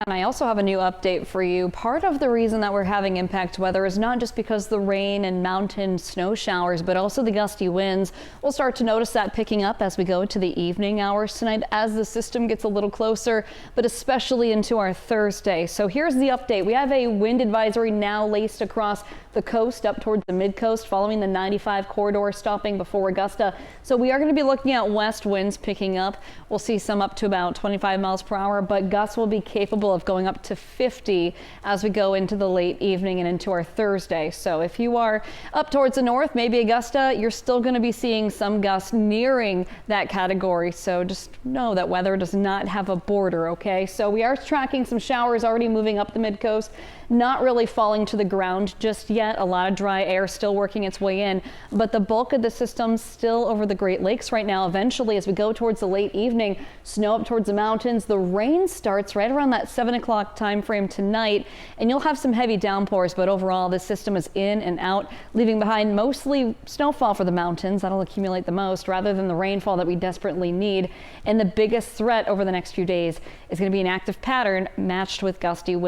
And I also have a new update for you. Part of the reason that we're having impact weather is not just because the rain and mountain snow showers, but also the gusty winds. We'll start to notice that picking up as we go to the evening hours tonight as the system gets a little closer, but especially into our Thursday. So here's the update. We have a wind advisory now laced across the coast up towards the mid coast following the 95 corridor stopping before Augusta. So we are going to be looking at west winds picking up. We'll see some up to about 25 miles per hour, but gusts will be capable of going up to 50 as we go into the late evening and into our Thursday. So if you are up towards the north, maybe Augusta, you're still going to be seeing some gusts nearing that category. So just know that weather does not have a border, okay? So we are tracking some showers already moving up the mid coast, not really falling to the ground just yet. A lot of dry air still working its way in, but the bulk of the system still over the Great Lakes right now. Eventually, as we go towards the late evening, snow up towards the mountains. The rain starts right around that 7 o'clock time frame tonight, and you'll have some heavy downpours, but overall the system is in and out, leaving behind mostly snowfall for the mountains. That'll accumulate the most rather than the rainfall that we desperately need. And the biggest threat over the next few days is going to be an active pattern matched with gusty winds.